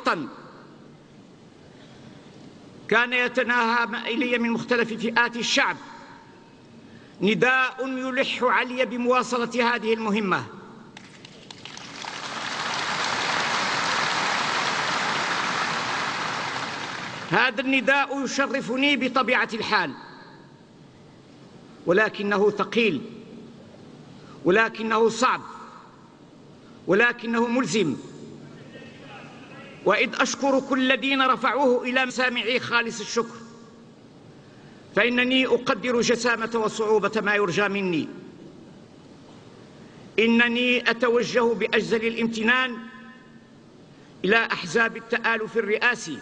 الوطن كان يتناهى إلي من مختلف فئات الشعب نداء يلح علي بمواصلة هذه المهمة. هذا النداء يشرفني بطبيعة الحال، ولكنه ثقيل، ولكنه صعب، ولكنه ملزم. وإذ أشكر كل الذين رفعوه إلى مسامعي خالص الشكر، فإنني أقدر جسامة وصعوبة ما يرجى مني. إنني أتوجه بأجزل الامتنان إلى أحزاب التآلف الرئاسي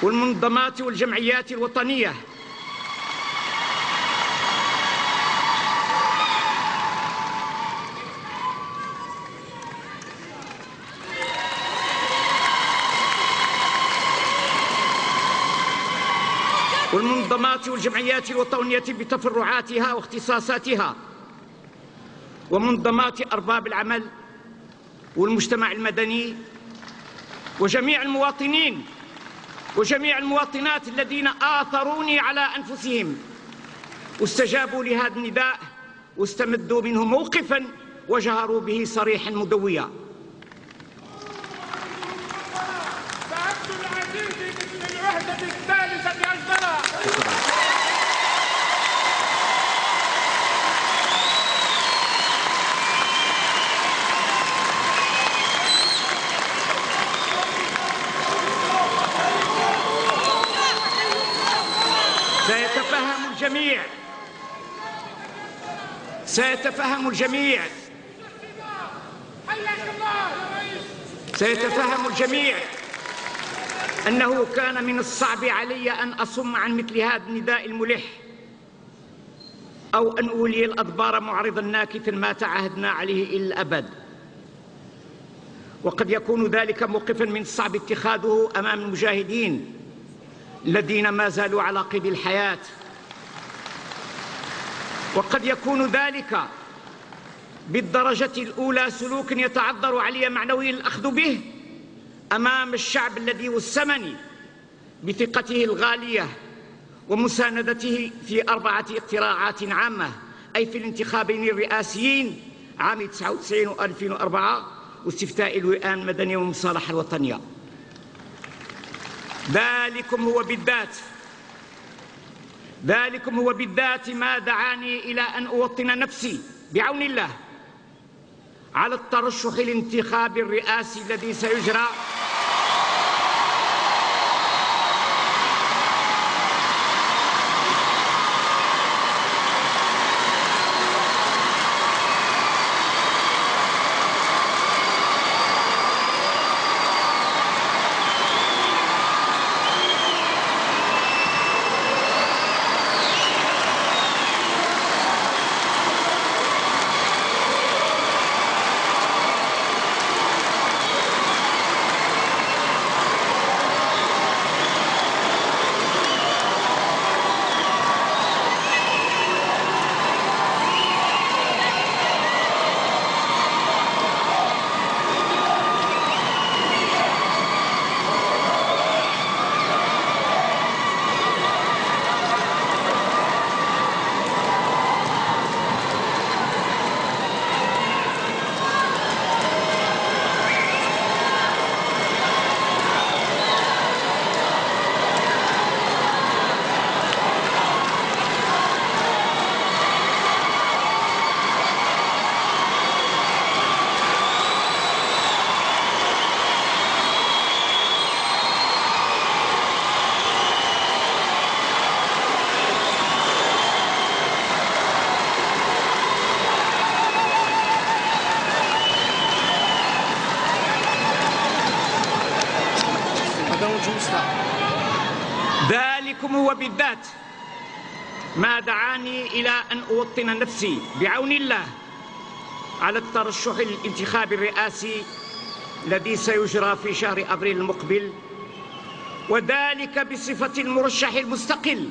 والمنظمات والجمعيات الوطنية الوطنية بتفرعاتها واختصاصاتها، ومنظمات أرباب العمل والمجتمع المدني، وجميع المواطنين وجميع المواطنات الذين آثروني على أنفسهم واستجابوا لهذا النداء واستمدوا منه موقفا وجهروا به صريحا مدويا. سعادة العزيز مثل الوحدة الثالثة عشرة. سيتفهم الجميع أنه كان من الصعب علي أن أصم عن مثل هذا النداء الملح أو أن أولي الأدبار معرضا ناكثا ما تعاهدنا عليه إلى الأبد. وقد يكون ذلك موقفا من الصعب اتخاذه أمام المجاهدين الذين ما زالوا على قيد الحياة، وقد يكون ذلك بالدرجة الأولى سلوك يتعذر علي معنويا الأخذ به أمام الشعب الذي وسمني بثقته الغالية ومساندته في 4 اقتراعات عامة، أي في الانتخابين الرئاسيين عام 99 و2004 واستفتاء الوئام المدني والمصالحة الوطنية. ذلكم هو بالذات ما دعاني إلى أن أوطن نفسي بعون الله على الترشح الانتخابي الرئاسي الذي سيجرى ذلكم هو بالذات ما دعاني إلى أن أوطن نفسي بعون الله على الترشح الانتخابي الرئاسي الذي سيجرى في شهر أبريل المقبل، وذلك بصفة المرشح المستقل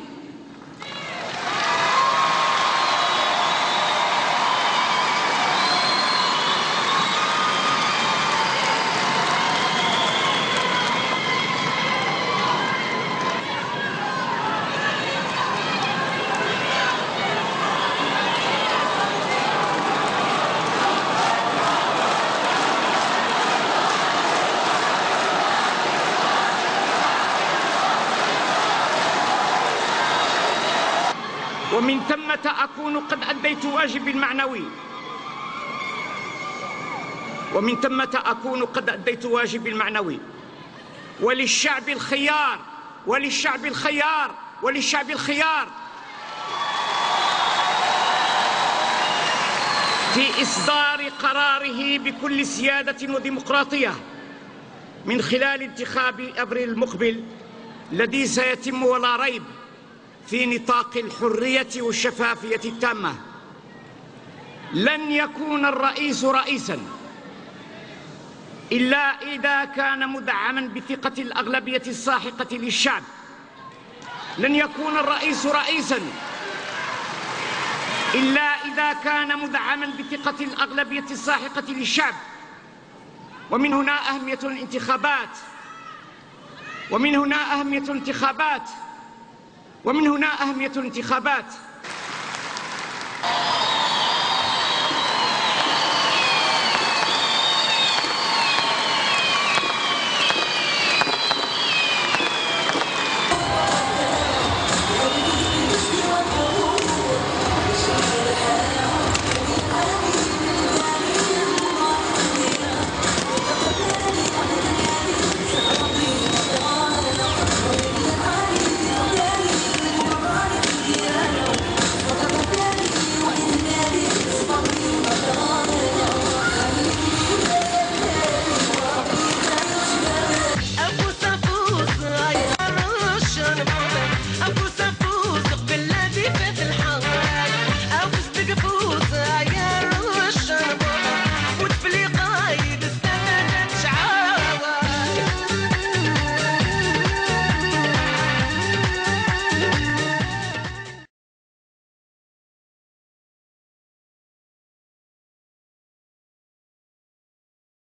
ومن ثمة أكون قد أديت واجبي المعنوي ومن ثمة أكون قد أديت واجبي المعنوي. وللشعب الخيار وللشعب الخيار وللشعب الخيار في إصدار قراره بكل سيادة وديمقراطية من خلال انتخاب أبريل المقبل الذي سيتم ولا ريب في نطاق الحرية والشفافية التامة. لن يكون الرئيس رئيساً إلا إذا كان مدعماً بثقة الأغلبية الساحقة للشعب. لن يكون الرئيس رئيساً إلا إذا كان مدعماً بثقة الأغلبية الساحقة للشعب. ومن هنا أهمية الانتخابات ومن هنا أهمية الانتخابات